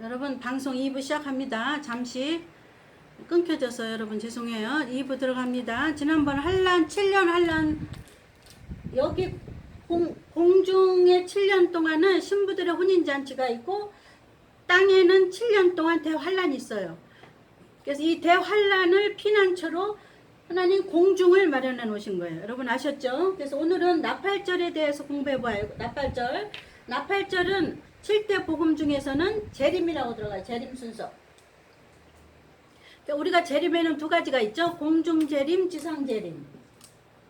여러분 방송 2부 시작합니다. 잠시 끊겨져서 여러분 죄송해요. 2부 들어갑니다. 지난번 한란 7년 한란 여기 공중에 7년 동안은 신부들의 혼인잔치가 있고 땅에는 7년 동안 대환란이 있어요. 그래서 이 대환란을 피난처로 하나님 공중을 마련해 놓으신 거예요. 여러분 아셨죠? 그래서 오늘은 나팔절에 대해서 공부해 봐요. 나팔절. 나팔절은 7대 복음 중에서는 재림이라고 들어가요. 재림 순서. 그러니까 우리가 재림에는 두 가지가 있죠. 공중재림, 지상재림.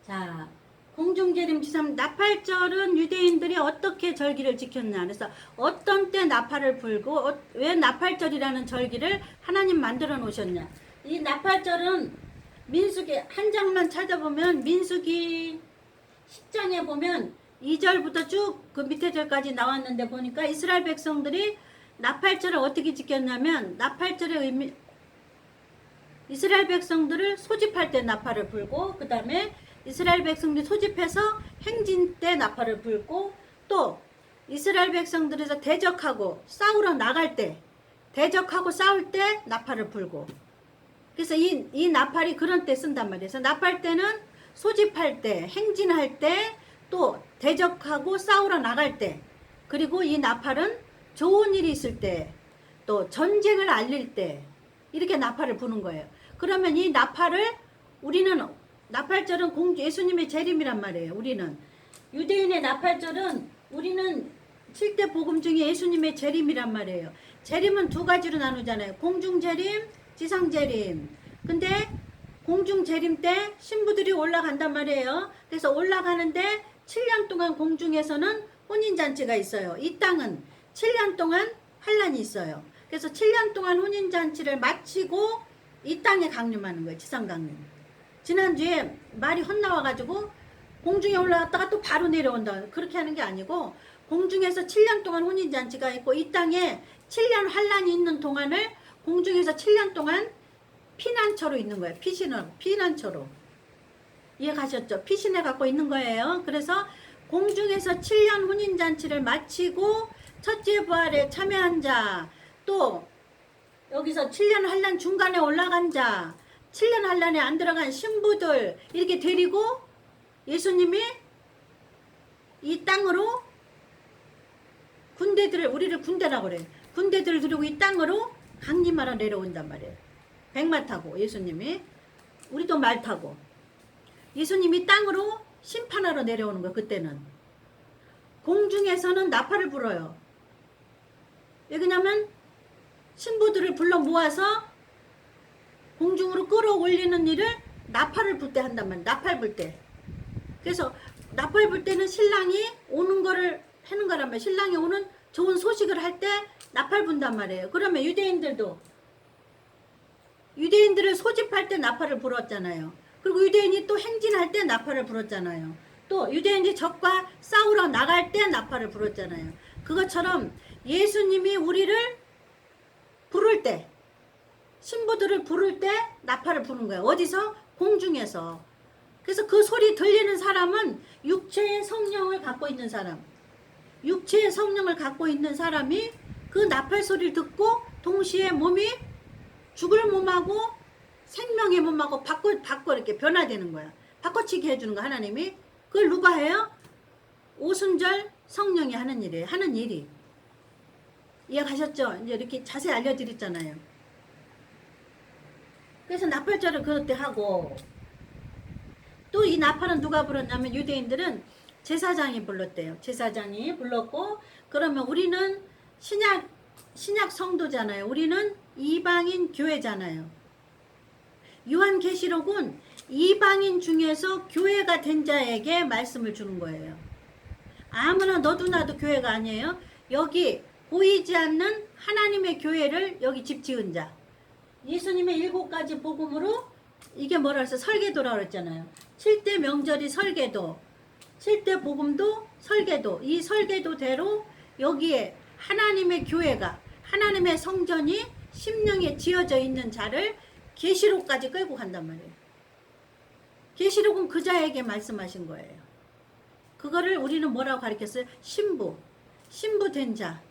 자, 공중재림, 지상. 나팔절은 유대인들이 어떻게 절기를 지켰냐. 그래서 어떤 때 나팔을 불고 왜 나팔절이라는 절기를 하나님 만들어 놓으셨냐. 이 나팔절은 민수기 한 장만 찾아보면 민수기 10장에 보면 2절부터 쭉 그 밑에 절까지 나왔는데 보니까 이스라엘 백성들이 나팔절을 어떻게 지켰냐면 나팔절의 의미 이스라엘 백성들을 소집할 때 나팔을 불고 그 다음에 이스라엘 백성들이 소집해서 행진 때 나팔을 불고 또 이스라엘 백성들에서 대적하고 싸우러 나갈 때 대적하고 싸울 때 나팔을 불고 그래서 이 나팔이 그런 때 쓴단 말이에요. 그래서 나팔 때는 소집할 때 행진할 때 또 대적하고 싸우러 나갈 때 그리고 이 나팔은 좋은 일이 있을 때 또 전쟁을 알릴 때 이렇게 나팔을 부는 거예요. 그러면 이 나팔을 우리는 나팔절은 예수님의 재림이란 말이에요. 우리는 유대인의 나팔절은 우리는 7대 복음 중에 예수님의 재림이란 말이에요. 재림은 두 가지로 나누잖아요. 공중재림, 지상재림. 근데 공중재림 때 신부들이 올라간단 말이에요. 그래서 올라가는데 7년 동안 공중에서는 혼인잔치가 있어요. 이 땅은 7년 동안 환란이 있어요. 그래서 7년 동안 혼인잔치를 마치고 이 땅에 강림하는 거예요. 지상 강림. 지난주에 말이 헛나와가지고 공중에 올라갔다가 또 바로 내려온다. 그렇게 하는 게 아니고 공중에서 7년 동안 혼인잔치가 있고 이 땅에 7년 환란이 있는 동안을 공중에서 7년 동안 피난처로 있는 거예요. 피난처로. 이해 가셨죠? 피신해 갖고 있는 거예요. 그래서 공중에서 7년 혼인잔치를 마치고 첫째 부활에 참여한 자, 또 여기서 7년 환란 중간에 올라간 자, 7년 환란에 안 들어간 신부들 이렇게 데리고 예수님이 이 땅으로 군대들을 우리를 군대라고 그래요. 군대들을 들이고 이 땅으로 강림하러 내려온단 말이에요. 백마 타고 예수님이 우리도 말 타고 예수님이 땅으로 심판하러 내려오는 거예요. 그때는 공중에서는 나팔을 불어요. 왜냐면 신부들을 불러 모아서 공중으로 끌어올리는 일을 나팔을 불 때 한단 말이에요. 나팔 불 때. 그래서 나팔 불 때는 신랑이 오는 거를 하는 거란 말이에요. 신랑이 오는 좋은 소식을 할 때 나팔 분단 말이에요. 그러면 유대인들을 소집할 때 나팔을 불었잖아요. 그리고 유대인이 또 행진할 때 나팔을 불었잖아요. 또 유대인이 적과 싸우러 나갈 때 나팔을 불었잖아요. 그것처럼 예수님이 우리를 부를 때 신부들을 부를 때 나팔을 부는 거예요. 어디서? 공중에서. 그래서 그 소리 들리는 사람은 육체의 성령을 갖고 있는 사람. 육체의 성령을 갖고 있는 사람이 그 나팔 소리를 듣고 동시에 몸이 죽을 몸하고 생명의 몸하고 바꿔 이렇게 변화되는 거야. 바꿔치기 해주는 거 하나님이. 그걸 누가 해요? 오순절 성령이 하는 일이에요. 하는 일이. 이해가셨죠? 이제 이렇게 자세히 알려드렸잖아요. 그래서 나팔절을 그때 하고 또 이 나팔은 누가 불었냐면 유대인들은 제사장이 불렀대요. 제사장이 불렀고 그러면 우리는 신약 성도잖아요. 우리는 이방인 교회잖아요. 요한계시록은 이방인 중에서 교회가 된 자에게 말씀을 주는 거예요. 아무나 너도 나도 교회가 아니에요. 여기 보이지 않는 하나님의 교회를 여기 집 지은 자. 예수님의 7가지 복음으로 이게 뭐라 해서 설계도라고 그랬잖아요. 7대 명절이 설계도, 7대 복음도 설계도. 이 설계도대로 여기에 하나님의 교회가 하나님의 성전이 심령에 지어져 있는 자를 계시록까지 끌고 간단 말이에요. 계시록은 그 자에게 말씀하신 거예요. 그거를 우리는 뭐라고 가르쳤어요? 신부 된 자.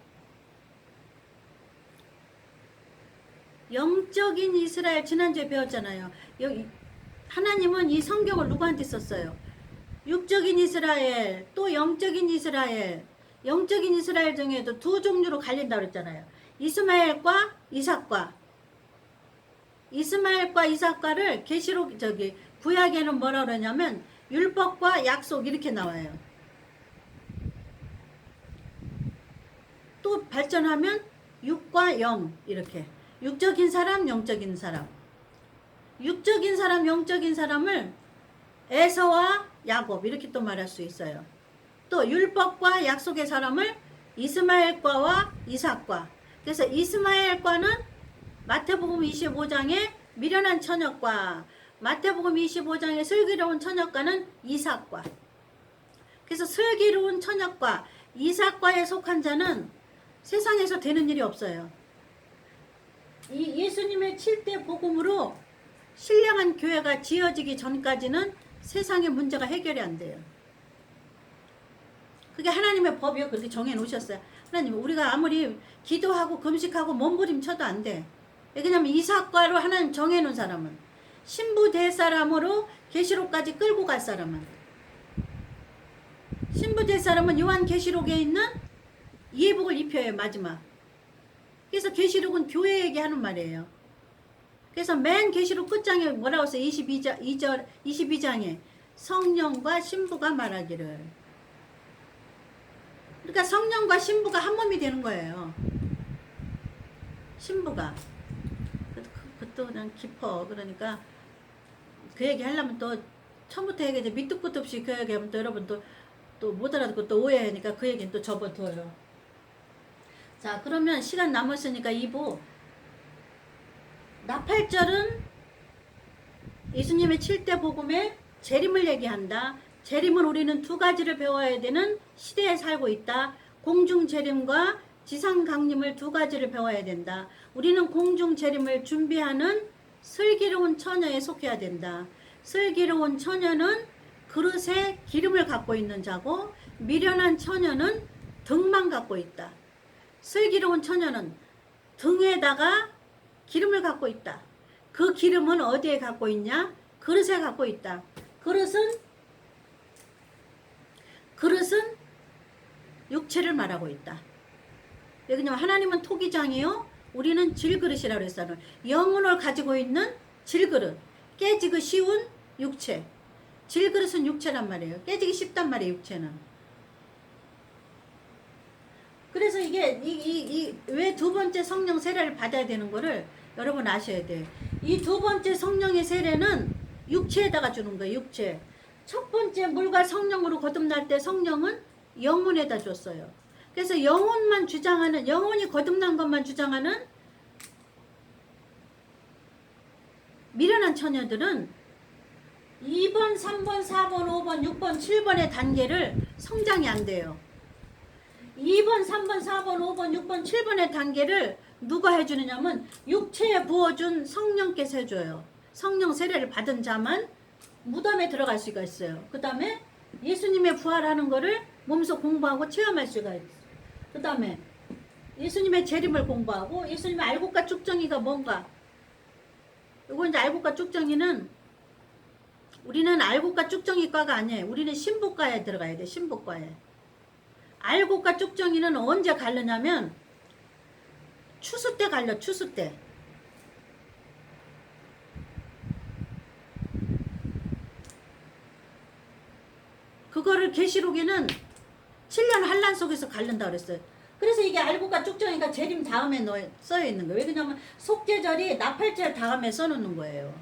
영적인 이스라엘 지난주에 배웠잖아요. 하나님은 이 성경을 누구한테 썼어요? 육적인 이스라엘, 또 영적인 이스라엘. 영적인 이스라엘 중에도 두 종류로 갈린다고 그랬잖아요. 이스마엘과 이삭과. 이스마엘과 이삭과를 계시록 구약에는 뭐라 그러냐면 율법과 약속 이렇게 나와요. 또 발전하면 육과 영 이렇게. 육적인 사람, 영적인 사람. 육적인 사람, 영적인 사람을 에서와 야곱 이렇게 또 말할 수 있어요. 또 율법과 약속의 사람을 이스마엘과와 이삭과. 그래서 이스마엘과는 마태복음 25장의 미련한 처녀과, 마태복음 25장의 슬기로운 처녀과는 이삭과. 그래서 슬기로운 처녀과, 이삭과에 속한 자는 세상에서 되는 일이 없어요. 이 예수님의 7대 복음으로 신령한 교회가 지어지기 전까지는 세상의 문제가 해결이 안 돼요. 그게 하나님의 법이요. 그렇게 정해 놓으셨어요. 하나님, 우리가 아무리 기도하고 금식하고 몸부림쳐도 안 돼. 왜냐면 이삭과로 하나님 정해 놓은 사람은, 신부 될 사람으로 계시록까지 끌고 갈 사람은, 신부 될 사람은 요한 계시록에 있는 예복을 입혀야 해요. 마지막. 그래서 계시록은 교회에게 하는 말이에요. 그래서 맨 계시록 끝장에 뭐라고 써요? 22장에 성령과 신부가 말하기를. 그러니까 성령과 신부가 한 몸이 되는 거예요. 신부가. 그것도 그냥 깊어. 그러니까 그 얘기 하려면 또 처음부터 얘기하지. 밑도 끝도 없이 그 얘기하면 또 여러분 또 못 알아듣고 또 오해하니까 그 얘기는 또 접어둬요. 자, 그러면 시간 남았으니까 2부. 나팔절은 예수님의 7대 복음에 재림을 얘기한다. 재림은 우리는 두 가지를 배워야 되는 시대에 살고 있다. 공중 재림과 지상 강림을 두 가지를 배워야 된다. 우리는 공중 재림을 준비하는 슬기로운 처녀에 속해야 된다. 슬기로운 처녀는 그릇에 기름을 갖고 있는 자고, 미련한 처녀는 등만 갖고 있다. 슬기로운 처녀는 등에다가 기름을 갖고 있다. 그 기름은 어디에 갖고 있냐? 그릇에 갖고 있다. 그릇은 육체를 말하고 있다. 왜냐면 하나님은 토기장이요, 우리는 질그릇이라고 그랬어요. 영혼을 가지고 있는 질그릇. 깨지기 쉬운 육체. 질그릇은 육체란 말이에요. 깨지기 쉽단 말이에요, 육체는. 그래서 이게 왜 두 번째 성령 세례를 받아야 되는 거를 여러분 아셔야 돼요. 이 두 번째 성령의 세례는 육체에다가 주는 거예요. 육체. 첫 번째 물과 성령으로 거듭날 때 성령은 영혼에다 줬어요. 그래서 영혼만 주장하는, 영혼이 거듭난 것만 주장하는 미련한 처녀들은 2번, 3번, 4번, 5번, 6번, 7번의 단계를 성장이 안 돼요. 2번, 3번, 4번, 5번, 6번, 7번의 단계를 누가 해주느냐면 육체에 부어준 성령께서 해줘요. 성령 세례를 받은 자만 무덤에 들어갈 수가 있어요. 그 다음에 예수님의 부활하는 거를 몸소 공부하고 체험할 수가 있어요. 그 다음에 예수님의 재림을 공부하고, 예수님의 알곡과 쭉정이가 뭔가. 이거 이제 알곡과 쭉정이는, 우리는 알곡과 쭉정이과가 아니에요. 우리는 신부과에 들어가야 돼. 신부과에. 알곡과 쭉정이는 언제 갈르냐면 추수 때 갈려. 추수 때. 그거를 계시록에는 7년 환란 속에서 갈른다 그랬어요. 그래서 이게 알곡과 쭉정이가 재림 다음에 써여 있는 거예요. 왜냐면 속죄절이 나팔절 다음에 써놓는 거예요.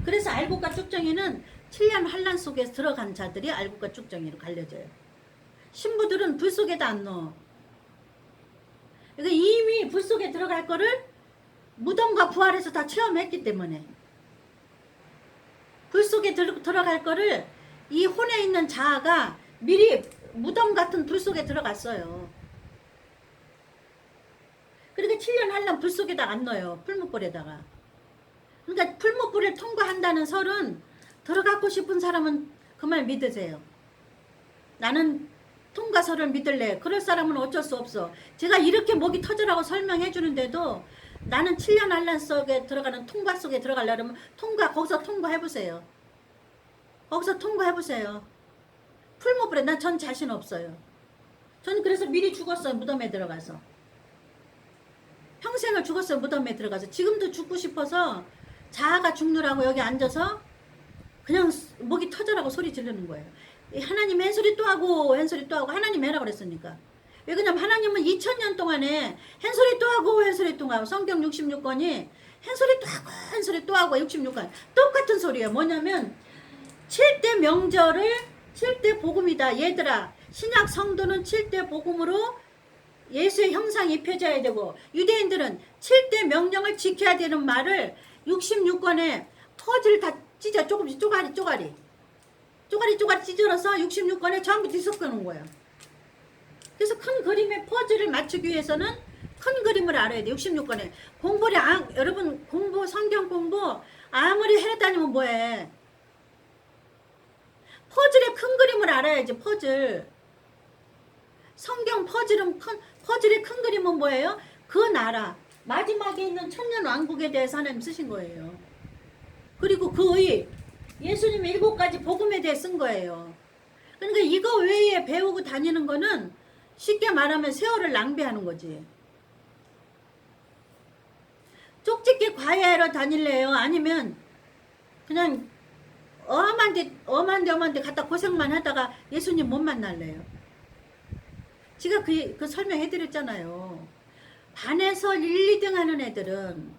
그래서 알곡과 쭉정이는 7년 환란 속에 들어간 자들이 알곡과 쭉정이로 갈려져요. 신부들은 불 속에다 안 넣어. 그러니까 이미 불 속에 들어갈 거를 무덤과 부활에서 다 체험했기 때문에, 불 속에 들어갈 거를 이 혼에 있는 자아가 미리 무덤 같은 불 속에 들어갔어요. 그러니까 7년 환란 불 속에다 안 넣어요. 풀무불에다가. 그러니까 풀무불을 통과한다는 설은 들어가고 싶은 사람은 그 말 믿으세요. 나는 통과서를 믿을래? 그럴 사람은 어쩔 수 없어. 제가 이렇게 목이 터져라고 설명해 주는데도 나는 7년 한란 속에 들어가는 통과 속에 들어가려면 거기서 통과해보세요. 거기서 통과해보세요. 풀모불에 난 전 자신 없어요. 전 그래서 미리 죽었어요. 무덤에 들어가서. 평생을 죽었어요. 무덤에 들어가서. 지금도 죽고 싶어서 자아가 죽느라고 여기 앉아서 그냥 목이 터져라고 소리 지르는 거예요. 하나님 한 소리 또 하고 한 소리 또 하고 하나님 해라 그랬으니까. 왜 그러냐면 하나님은 2000년 동안에 한 소리 또 하고 한 소리 또 하고 성경 66권이 한 소리 또 하고 한 소리 또 하고 66권 똑같은 소리예요. 뭐냐면 7대 명절을 7대 복음이다. 얘들아 신약 성도는 7대 복음으로 예수의 형상이 입혀져야 되고 유대인들은 7대 명령을 지켜야 되는 말을 66권에 퍼즐 다 찢어 조금씩 쪼가리 찢어서 66권에 전부 뒤섞어 놓은 거예요. 그래서 큰 그림의 퍼즐을 맞추기 위해서는 큰 그림을 알아야 돼. 66권에 공부를 여러분 성경 공부 아무리 해 다니면 뭐해. 퍼즐의 큰 그림을 알아야지. 퍼즐 성경 퍼즐의 큰 그림은 뭐예요? 그 나라 마지막에 있는 천년 왕국에 대해서 하나님 쓰신 거예요. 그리고 그의 예수님 7가지 복음에 대해 쓴 거예요. 그러니까 이거 외에 배우고 다니는 거는 쉽게 말하면 세월을 낭비하는 거지. 쪽집게 과외하러 다닐래요? 아니면 그냥 엄한 데 갖다 고생만 하다가 예수님 못 만날래요? 제가 그 설명해드렸잖아요. 반에서 1, 2등 하는 애들은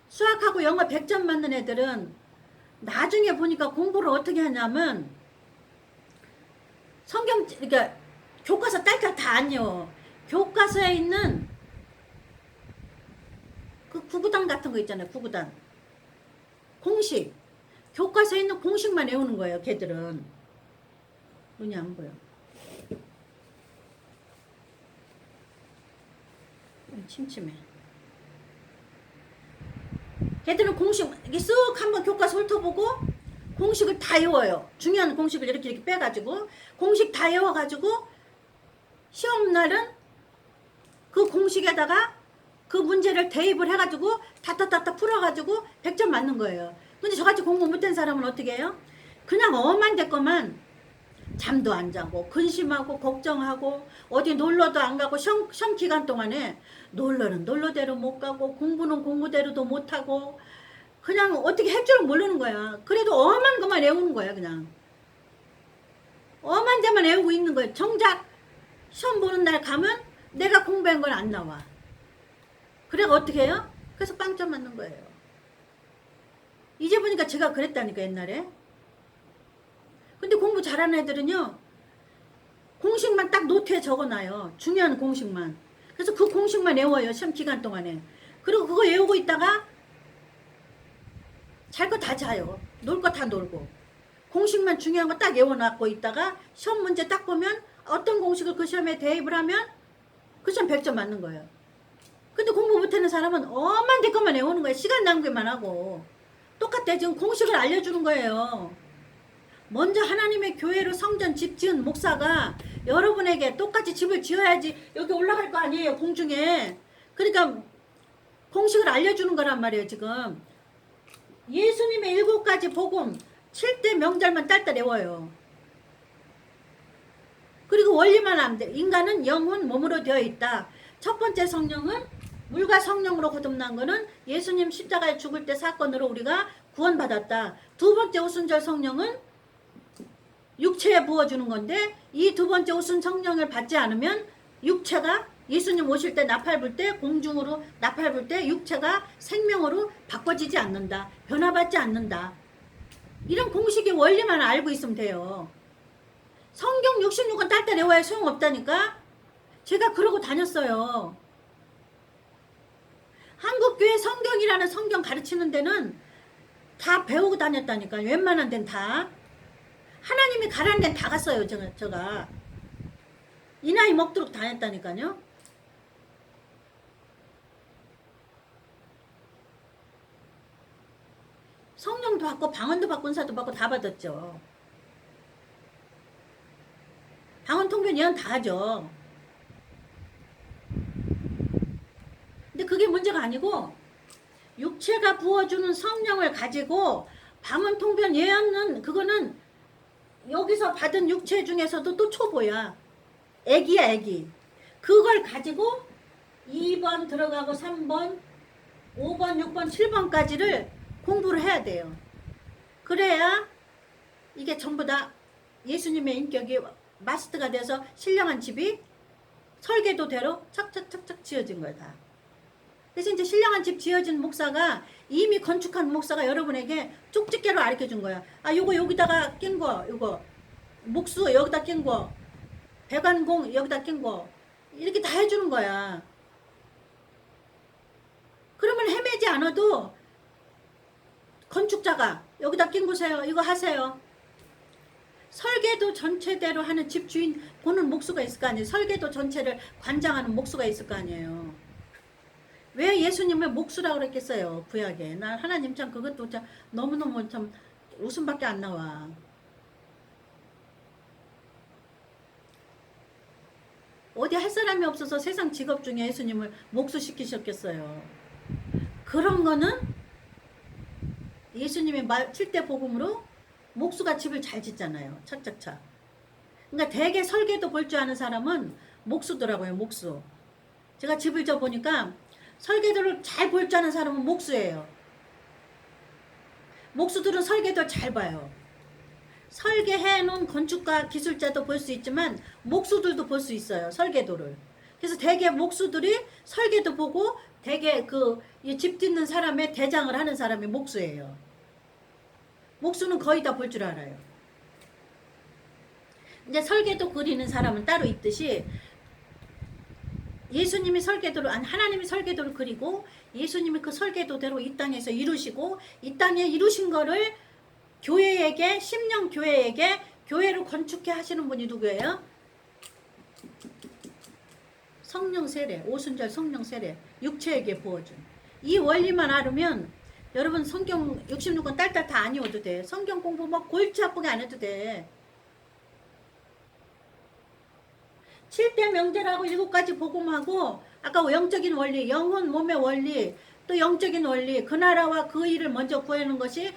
수학하고 영어 100점 맞는 애들은 나중에 보니까 공부를 어떻게 하냐면 그러니까 교과서 딸깍 다 아니요. 교과서에 있는 그 구구단 같은 거 있잖아요. 구구단 공식 교과서에 있는 공식만 외우는 거예요. 걔들은 눈이 안 보여. 침침해. 걔들은 공식 이게 쓱 한번 교과서 훑어보고 공식을 다 외워요. 중요한 공식을 이렇게 빼가지고 공식 다 외워가지고 시험날은 그 공식에다가 그 문제를 대입을 해가지고 다다다다 풀어가지고 100점 맞는 거예요. 근데 저같이 공부 못한 사람은 어떻게 해요? 그냥 엄한 데 거만 잠도 안 자고 근심하고 걱정하고 어디 놀러도 안 가고 시험 기간 동안에 놀러는 놀러대로 못 가고 공부는 공부대로도 못하고 그냥 어떻게 할 줄은 모르는 거야. 그래도 엄한 것만 외우는 거야. 그냥 엄한 데만 외우고 있는 거야. 정작 시험 보는 날 가면 내가 공부한 건 안 나와. 그래가 어떻게 해요? 그래서 빵점 맞는 거예요. 이제 보니까 제가 그랬다니까 옛날에. 근데 공부 잘하는 애들은요 공식만 딱 노트에 적어놔요. 중요한 공식만. 그래서 그 공식만 외워요. 시험 기간 동안에. 그리고 그거 외우고 있다가 잘 거 다 자요. 놀 거 다 놀고. 공식만 중요한 거 딱 외워놨고 있다가 시험 문제 딱 보면 어떤 공식을 그 시험에 대입을 하면 그 시험 100점 맞는 거예요. 근데 공부 못하는 사람은 엄한 데 것만 외우는 거예요. 시간 낭비만 하고. 똑같아. 지금 공식을 알려주는 거예요. 먼저 하나님의 교회로 성전 집 지은 목사가 여러분에게 똑같이 집을 지어야지 여기 올라갈 거 아니에요. 공중에. 그러니까 공식을 알려주는 거란 말이에요. 지금 예수님의 7가지 복음 7대 명절만 딸딸 외워요. 그리고 원리만 하면 돼. 인간은 영혼 몸으로 되어 있다. 첫 번째 성령은 물과 성령으로 거듭난 거는 예수님 십자가에 죽을 때 사건으로 우리가 구원받았다. 두 번째 오순절 성령은 육체에 부어주는 건데 이 두 번째 오순 성령을 받지 않으면 육체가 예수님 오실 때 나팔 불 때 공중으로 나팔 불 때 육체가 생명으로 바꿔지지 않는다. 변화받지 않는다. 이런 공식의 원리만 알고 있으면 돼요. 성경 66권 딸딸 외워야 소용없다니까. 제가 그러고 다녔어요. 한국교회 성경이라는 성경 가르치는 데는 다 배우고 다녔다니까. 웬만한 데는 다. 하나님이 가라는 데는 다 갔어요. 제가. 이 나이 먹도록 다녔다니까요. 성령도 받고 방언도 받고 은사도 받고 다 받았죠. 방언, 통변, 예언 다 하죠. 근데 그게 문제가 아니고 육체가 부어주는 성령을 가지고 방언, 통변, 예언은 그거는 여기서 받은 육체 중에서도 또 초보야. 애기야, 애기. 그걸 가지고 2번 들어가고 3번, 5번, 6번, 7번까지를 공부를 해야 돼요. 그래야 이게 전부 다 예수님의 인격이 마스터가 돼서 신령한 집이 설계도대로 착착착착 지어진 거야 다. 그래서 이제 신령한 집 지어진 목사가 이미 건축한 목사가 여러분에게 쪽집게로 가르쳐준 거야. 아, 요거 여기다가 낀 거, 요거 목수 여기다 낀 거, 배관공 여기다 낀 거, 이렇게 다 해주는 거야. 그러면 헤매지 않아도 건축자가 여기다 낀 거세요, 이거 하세요. 설계도 전체대로 하는 집주인 보는 목수가 있을 거 아니에요. 설계도 전체를 관장하는 목수가 있을 거 아니에요. 왜 예수님을 목수라고 그랬겠어요, 구약에. 난 하나님 참 그것도 참 너무너무 참 웃음밖에 안 나와. 어디 할 사람이 없어서 세상 직업 중에 예수님을 목수시키셨겠어요. 그런 거는 예수님의 7대 복음으로 목수가 집을 잘 짓잖아요. 착착착. 그러니까 대개 설계도 볼 줄 아는 사람은 목수더라고요. 목수. 제가 집을 져 보니까 설계도를 잘 볼 줄 아는 사람은 목수예요. 목수들은 설계도를 잘 봐요. 설계해 놓은 건축가 기술자도 볼 수 있지만 목수들도 볼 수 있어요. 설계도를. 그래서 대개 목수들이 설계도 보고 대개 그 집 짓는 사람의 대장을 하는 사람이 목수예요. 목수는 거의 다 볼 줄 알아요. 이제 설계도 그리는 사람은 따로 있듯이 예수님이 설계도를, 하나님이 설계도를 그리고 예수님이 그 설계도대로 이 땅에서 이루시고 이 땅에 이루신 거를 교회에게, 심령 교회에게 교회를 건축해 하시는 분이 누구예요? 성령 세례, 오순절 성령 세례, 육체에게 부어준. 이 원리만 알으면 여러분 성경 66권 딸딸 다 아니어도 돼. 성경 공부 막 골치 아프게 안 해도 돼. 7대 명제라고 7가지 복음하고 아까 영적인 원리, 영혼 몸의 원리, 또 영적인 원리, 그 나라와 그 일을 먼저 구하는 것이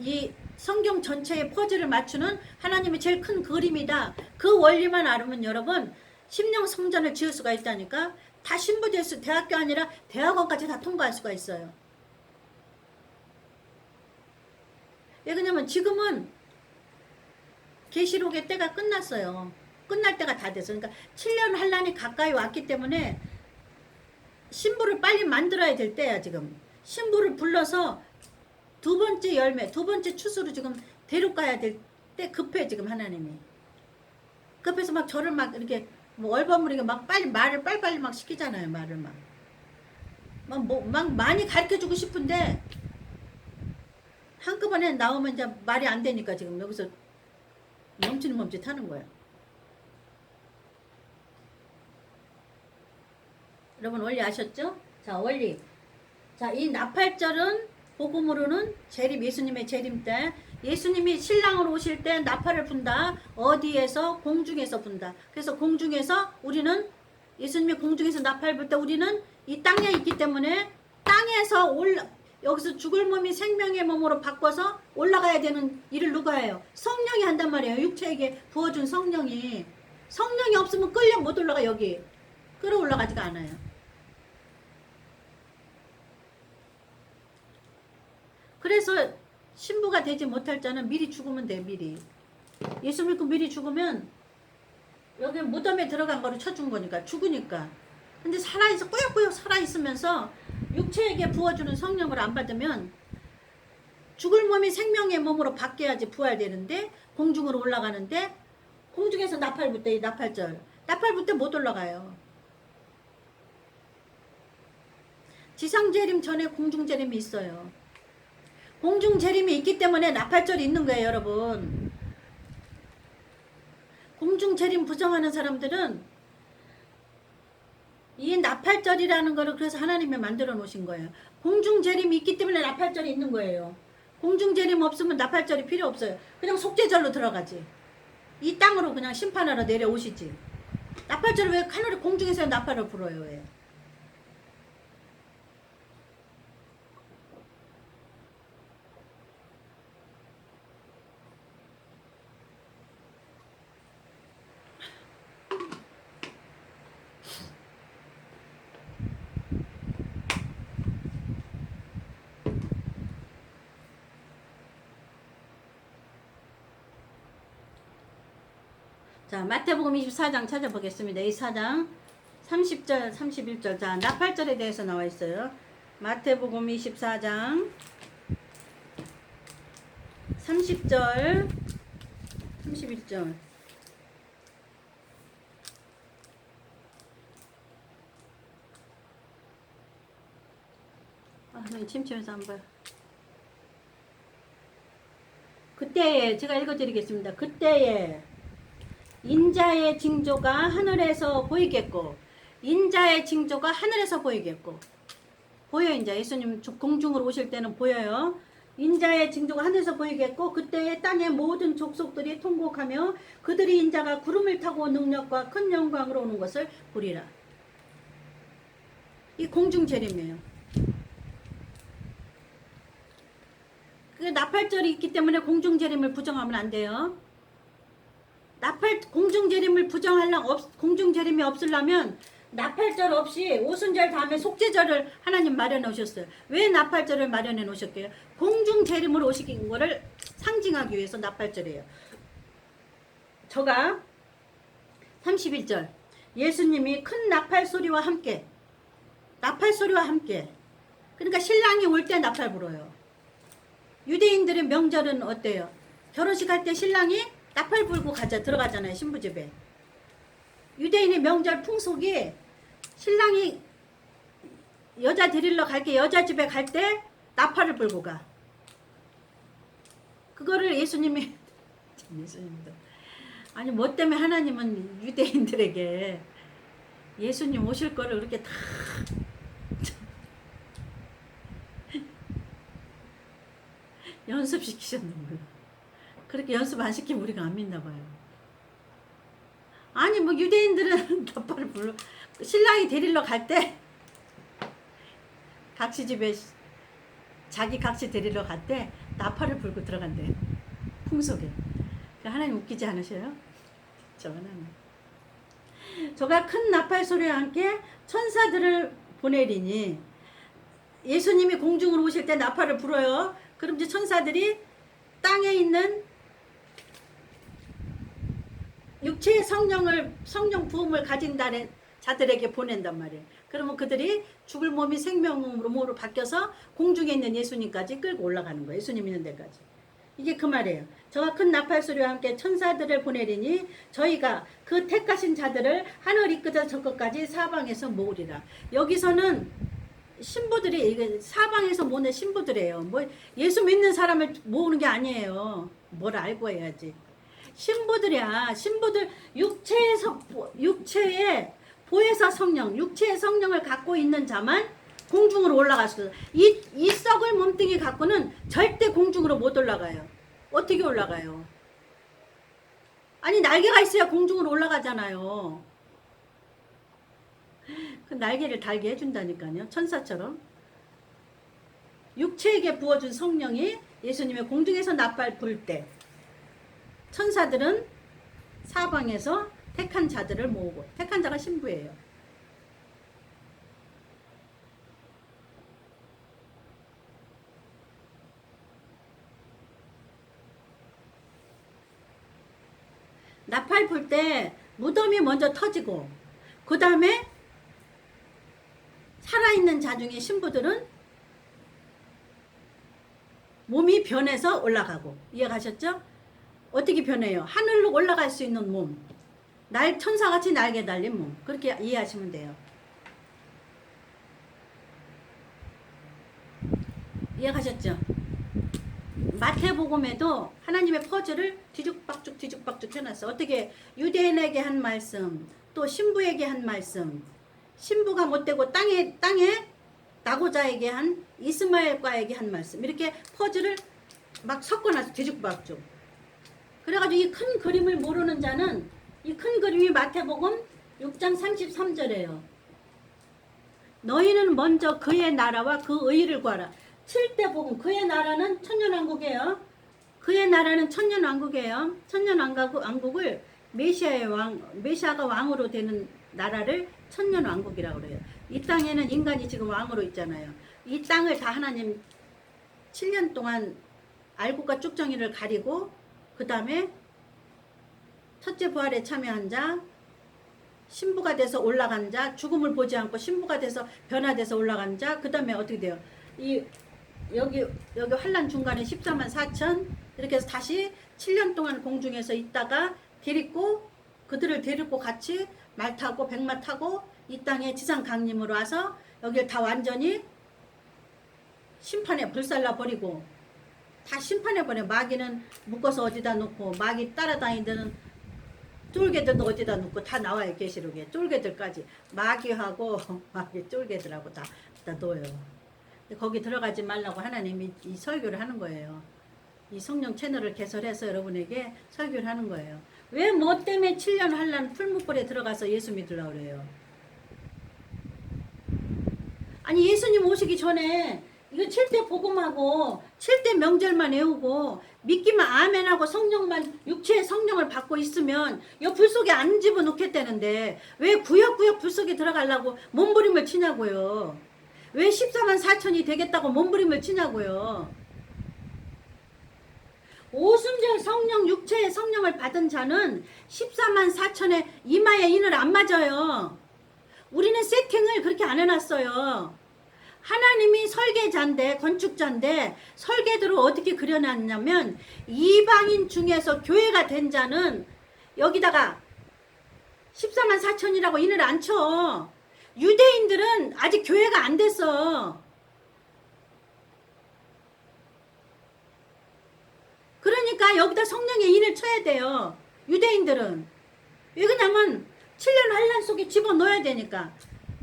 이 성경 전체의 퍼즐을 맞추는 하나님의 제일 큰 그림이다. 그 원리만 알으면 여러분 심령 성전을 지을 수가 있다니까. 다 신부될 수, 대학교 아니라 대학원까지 다 통과할 수가 있어요. 왜 그러냐면 지금은 계시록의 때가 끝났어요. 끝날 때가 다 됐어. 그러니까 7년 환란이 가까이 왔기 때문에 신부를 빨리 만들어야 될 때야 지금. 신부를 불러서 두 번째 열매, 두 번째 추수로 지금 데려가야 될 때 급해 지금 하나님이. 급해서 막 저를 막 이렇게 뭐 얼버무리게 막 빨리 말을 빨리빨리 막 시키잖아요. 말을 막 많이 가르쳐주고 싶은데 한꺼번에 나오면 이제 말이 안 되니까 지금 여기서 멈칫 하는 거예요. 여러분 원리 아셨죠? 자, 원리. 자, 이 나팔절은 복음으로는 재림, 예수님의 재림 때 예수님이 신랑으로 오실 때 나팔을 분다. 어디에서? 공중에서 분다. 그래서 공중에서 우리는 예수님이 공중에서 나팔 불 때 우리는 이 땅에 있기 때문에 땅에서 여기서 죽을 몸이 생명의 몸으로 바꿔서 올라가야 되는 일을 누가 해요? 성령이 한단 말이에요. 육체에게 부어준 성령이. 성령이 없으면 끌려 못 올라가. 여기 끌어 올라가지가 않아요. 그래서 신부가 되지 못할 자는 미리 죽으면 돼. 미리. 예수 믿고 미리 죽으면 여기 무덤에 들어간 거를 쳐준 거니까 죽으니까. 근데 살아있어, 꾸역꾸역 살아있으면서 육체에게 부어주는 성령을 안 받으면 죽을 몸이 생명의 몸으로 바뀌어야지 부활되는데, 공중으로 올라가는데 공중에서 나팔 불 때, 이 나팔절 나팔 불 때 못 올라가요. 지상재림 전에 공중재림이 있어요. 공중재림이 있기 때문에 나팔절이 있는 거예요. 여러분, 공중재림 부정하는 사람들은 이 나팔절이라는 거를 그래서 하나님이 만들어 놓으신 거예요. 공중재림이 있기 때문에 나팔절이 있는 거예요. 공중재림 없으면 나팔절이 필요 없어요. 그냥 속죄절로 들어가지. 이 땅으로 그냥 심판하러 내려오시지. 나팔절을 왜 하늘의 공중에서 나팔을 불어요? 왜? 자, 마태복음 24장 찾아보겠습니다. 이 4장 30절, 31절. 자, 나팔절에 대해서 나와 있어요. 마태복음 24장 30절, 31절. 아, 침침해서 안 봐요. 그때에, 제가 읽어드리겠습니다. 그때에 인자의 징조가 하늘에서 보이겠고, 인자의 징조가 하늘에서 보이겠고, 보여. 이제 예수님 공중으로 오실 때는 보여요. 인자의 징조가 하늘에서 보이겠고, 그때에 땅의 모든 족속들이 통곡하며 그들이 인자가 구름을 타고 능력과 큰 영광으로 오는 것을 보리라. 이 공중 재림이에요. 그 나팔절이 있기 때문에 공중 재림을 부정하면 안 돼요. 공중 재림을 공중 재림이 없으려면 나팔절 없이 오순절 다음에 속죄절을 하나님 마련해 오셨어요. 왜 나팔절을 마련해 놓으셨게요? 공중 재림으로 오시긴 거를 상징하기 위해서 나팔절이에요. 저가 31절 예수님이 큰 나팔 소리와 함께 그러니까 신랑이 올 때 나팔 불어요. 유대인들의 명절은 어때요? 결혼식 할 때 신랑이 나팔 불고 들어가잖아요. 신부집에. 유대인의 명절 풍속이 신랑이 여자 데리러 여자 집에 갈 때 나팔을 불고 가. 그거를 예수님도 아니 뭐 때문에 하나님은 유대인들에게 예수님 오실 거를 그렇게 다 연습시키셨는 거예요. 그렇게 연습 안 시키면 우리가 안 믿나 봐요. 아니 뭐 유대인들은 나팔을 불러. 신랑이 데리러 갈 때 각시 집에 자기 각시 데리러 갈 때 나팔을 불고 들어간대요. 풍속에. 하나님 웃기지 않으셔요? 저 하나님. 저가 큰 나팔 소리와 함께 천사들을 보내리니 예수님이 공중으로 오실 때 나팔을 불어요. 그럼 이제 천사들이 땅에 있는 육체의 성령 부음을 가진 자들에게 보낸단 말이에요. 그러면 그들이 죽을 몸이 생명으로 바뀌어서 공중에 있는 예수님까지 끌고 올라가는 거예요. 예수님 있는 데까지. 이게 그 말이에요. 저와 큰 나팔 소리와 함께 천사들을 보내리니 저희가 그 택하신 자들을 하늘 이끄다 저 끝까지 사방에서 모으리라. 여기서는 신부들이 이게 사방에서 모으는 신부들이에요. 뭐 예수 믿는 사람을 모으는 게 아니에요. 뭘 알고 해야지. 신부들이야. 신부들 육체의 보혜사 성령, 육체의 성령을 갖고 있는 자만 공중으로 올라갈 수 있어요. 이 썩을 몸뚱이 갖고는 절대 공중으로 못 올라가요. 어떻게 올라가요? 아니 날개가 있어야 공중으로 올라가잖아요. 그 날개를 달게 해준다니까요. 천사처럼. 육체에게 부어준 성령이 예수님의 공중에서 나팔 불 때 천사들은 사방에서 택한 자들을 모으고, 택한 자가 신부예요. 나팔 불 때 무덤이 먼저 터지고 그 다음에 살아있는 자 중에 신부들은 몸이 변해서 올라가고. 이해가셨죠? 어떻게 변해요? 하늘로 올라갈 수 있는 몸, 천사같이 날개 달린 몸, 그렇게 이해하시면 돼요. 이해가셨죠? 마태복음에도 하나님의 퍼즐을 뒤죽박죽 해놨어. 어떻게 유대인에게 한 말씀, 또 신부에게 한 말씀, 신부가 못되고 땅에 나고자에게 한 이스마엘과에게 한 말씀, 이렇게 퍼즐을 막 섞어놨어. 뒤죽박죽. 그래가지고 이 큰 그림을 모르는 자는 이 큰 그림이 마태복음 6장 33절이에요. 너희는 먼저 그의 나라와 그 의를 구하라. 7대 복음, 그의 나라는 천년왕국이에요. 그의 나라는 천년왕국이에요. 천년왕국을 메시아가 왕으로 되는 나라를 천년왕국이라고 그래요. 이 땅에는 인간이 지금 왕으로 있잖아요. 이 땅을 다 하나님 7년 동안 알곡과 쭉정이를 가리고 그 다음에 첫째 부활에 참여한 자, 신부가 돼서 올라간 자, 죽음을 보지 않고 신부가 돼서 변화돼서 올라간 자, 그 다음에 어떻게 돼요? 여기 환란 중간에 14만 4천 이렇게 해서 다시 7년 동안 공중에서 있다가 그들을 데리고 같이 말 타고 백마 타고 이 땅에 지상 강림으로 와서 여기를 다 완전히 심판에 불살라 버리고 다 심판해 버려. 마귀는 묶어서 어디다 놓고 마귀 따라다니는 쫄개들도 어디다 놓고 다 나와요. 계시록에 쫄개들까지 마귀하고 마귀 쫄개들하고 다 놓여요. 거기 들어가지 말라고 하나님이 이 설교를 하는 거예요. 이 성령 채널을 개설해서 여러분에게 설교를 하는 거예요. 왜 뭐 때문에 7년 환란 풀무불에 들어가서 예수 믿으려고 그래요? 아니 예수님 오시기 전에 이거 7대 복음하고 7대 명절만 외우고 믿기만 아멘하고 성령만 육체의 성령을 받고 있으면 이 불 속에 안 집어넣겠다는데 왜 구역구역 불 속에 들어가려고 몸부림을 치냐고요. 왜 14만 4천이 되겠다고 몸부림을 치냐고요. 오순절 성령 육체의 성령을 받은 자는 14만 4천의 이마에 인을 안 맞아요. 우리는 세팅을 그렇게 안 해놨어요. 하나님이 설계자인데 건축자인데 설계도를 어떻게 그려놨냐면 이방인 중에서 교회가 된 자는 여기다가 14만 4천이라고 인을 안 쳐. 유대인들은 아직 교회가 안 됐어. 그러니까 여기다 성령의 인을 쳐야 돼요. 유대인들은. 왜 그러냐면 7년 환란 속에 집어넣어야 되니까.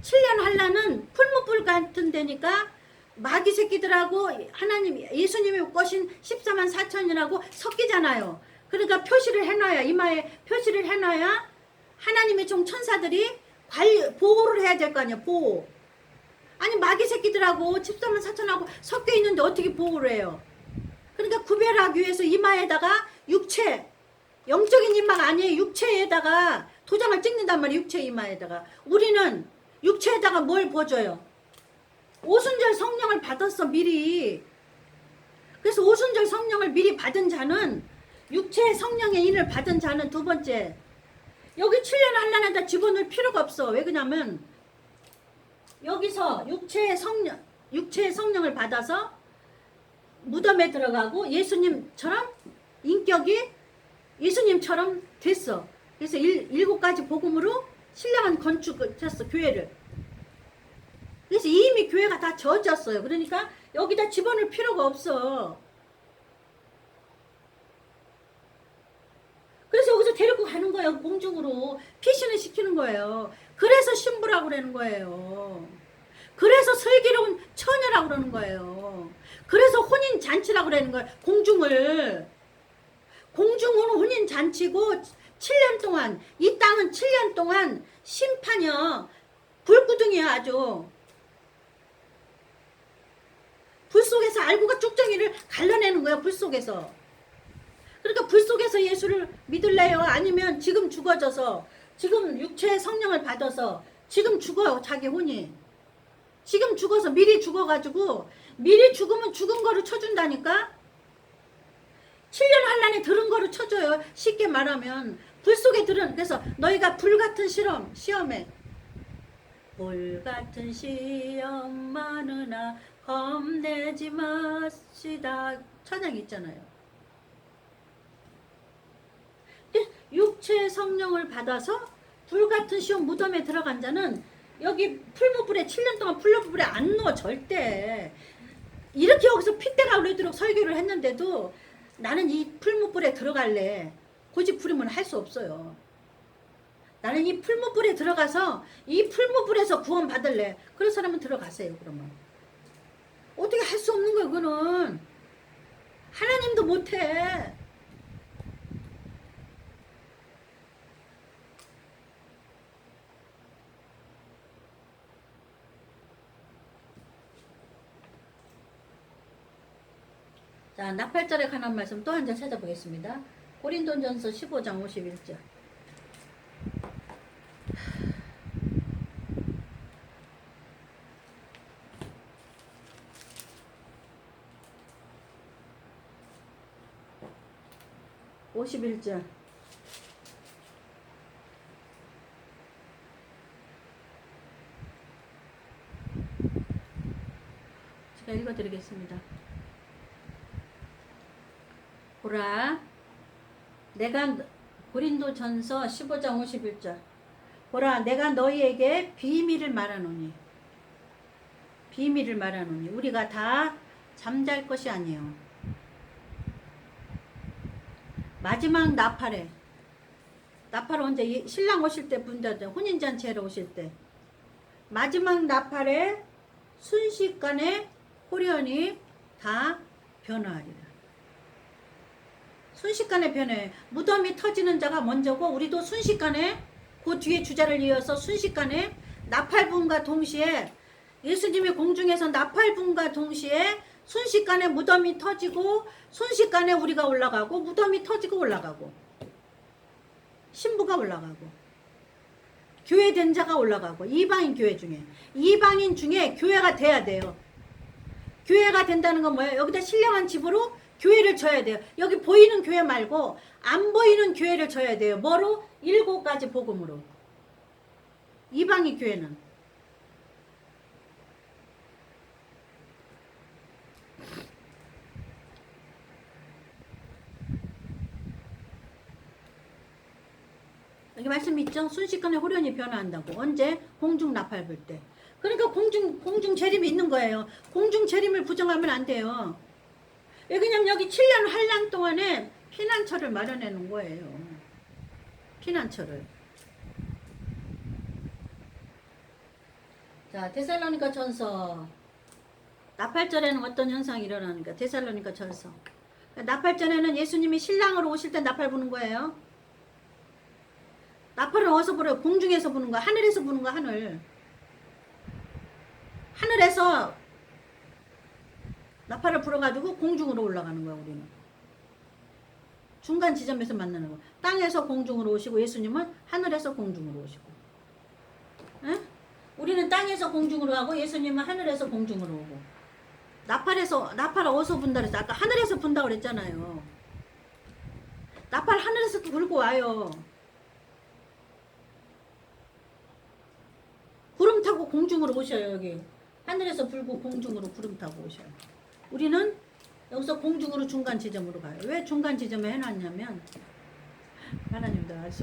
7년 환란은 풀무불 같은 데니까 마귀 새끼들하고 하나님 예수님이 꼬신 14만 4천이라고 섞이잖아요. 그러니까 표시를 해놔야 이마에 표시를 해놔야 하나님의 종 천사들이 보호를 해야 될 거 아니야. 보호. 아니 마귀 새끼들하고 14만 4천하고 섞여 있는데 어떻게 보호를 해요? 그러니까 구별하기 위해서 이마에다가 육체 영적인 이마가 아니에요. 육체에다가 도장을 찍는단 말이에요. 육체 이마에다가. 우리는 육체에다가 뭘 보줘요? 오순절 성령을 받았어 미리. 그래서 오순절 성령을 미리 받은 자는 육체의 성령의 인을 받은 자는 두 번째 여기 7년 환란에다 집어넣을 필요가 없어. 왜 그러냐면 여기서 육체의 성령을 받아서 무덤에 들어가고 예수님처럼 인격이 예수님처럼 됐어. 그래서 7가지 복음으로 신령한 건축을 했어. 교회를. 그래서 이미 교회가 다 젖었어요. 그러니까 여기다 집어넣을 필요가 없어. 그래서 여기서 데리고 가는 거예요. 공중으로 피신을 시키는 거예요. 그래서 신부라고 그러는 거예요. 그래서 슬기로운 처녀라고 그러는 거예요. 그래서 혼인잔치라고 그러는 거예요. 공중은 혼인잔치고 7년 동안 이 땅은 7년 동안 심판이요. 불구덩이야 아주. 불 속에서 알고가 쭉정이를 갈라내는 거야. 불 속에서. 그러니까 불 속에서 예수를 믿을래요? 아니면 지금 죽어져서 지금 육체의 성령을 받아서 지금 죽어요. 자기 혼이. 지금 죽어서 미리 죽어가지고 미리 죽으면 죽은 거를 쳐준다니까. 7년 환란에 들은 거를 쳐줘요. 쉽게 말하면 불 속에 들은. 그래서 너희가 불같은 시험에 불같은 시험 많으나 겁내지 마시다 찬양이 있잖아요. 육체의 성령을 받아서 불같은 시험 무덤에 들어간 자는 여기 풀무불에 7년 동안 풀무불에 안 넣어. 절대. 이렇게 여기서 핏대가 오르도록 설교를 했는데도 나는 이 풀무불에 들어갈래. 고집 부리면 할 수 없어요. 나는 이 풀무불에 들어가서 이 풀무불에서 구원 받을래. 그런 사람은 들어가세요. 그러면 어떻게 할 수 없는 거예요. 그거는 하나님도 못해. 자, 나팔절에 관한 말씀 또 한 절 찾아보겠습니다. 고린도전서 15장 51절. (51절) 제가 읽어드리겠습니다. 보라, 내가 고린도전서 15장 51절. 보라, 내가 너희에게 비밀을 말하노니, 비밀을 말하노니 우리가 다 잠잘 것이 아니에요. 마지막 나팔에, 나팔 언제 신랑 오실 때 분다죠. 혼인잔치하러 오실 때 마지막 나팔에 순식간에 호련이 다 변화하리라. 순식간에 변해. 무덤이 터지는 자가 먼저고 우리도 순식간에 그 뒤에 주자를 이어서 순식간에 나팔분과 동시에 예수님이 공중에서 나팔분과 동시에 순식간에 무덤이 터지고 순식간에 우리가 올라가고 무덤이 터지고 올라가고 신부가 올라가고 교회된 자가 올라가고 이방인 교회 중에 이방인 중에 교회가 돼야 돼요. 교회가 된다는 건 뭐예요? 여기다 신령한 집으로 교회를 져야 돼요. 여기 보이는 교회 말고 안 보이는 교회를 져야 돼요. 뭐로? 7가지 복음으로. 이방인 교회는 여기 말씀 있죠? 순식간에 호련이 변화한다고. 언제? 공중 나팔 불 때. 그러니까 공중 재림이 있는 거예요. 공중 재림을 부정하면 안 돼요. 그냥 여기 7년 환란 동안에 피난처를 마련해 놓은 거예요. 피난처를. 자, 데살로니가 전서. 나팔절에는 어떤 현상이 일어나는가? 데살로니가 전서. 나팔절에는 예수님이 신랑으로 오실 때 나팔 부는 거예요. 나팔은 어디서 불어요? 공중에서 부는 거야. 하늘에서 부는 거야. 하늘에서 나팔을 불어가지고 공중으로 올라가는 거야. 우리는 중간 지점에서 만나는 거야. 땅에서 공중으로 오시고 예수님은 하늘에서 공중으로 오시고. 에? 우리는 땅에서 공중으로 가고 예수님은 하늘에서 공중으로 오고. 나팔 어디서 분다 그랬어? 아까 하늘에서 분다 그랬잖아요. 나팔 하늘에서 불고 와요. 구름 타고 공중으로 오셔요. 여기 하늘에서 불고 공중으로 구름 타고 오셔요. 우리는 여기서 공중으로 중간 지점으로 가요. 왜 중간 지점에 해놨냐면 하나님도 알 수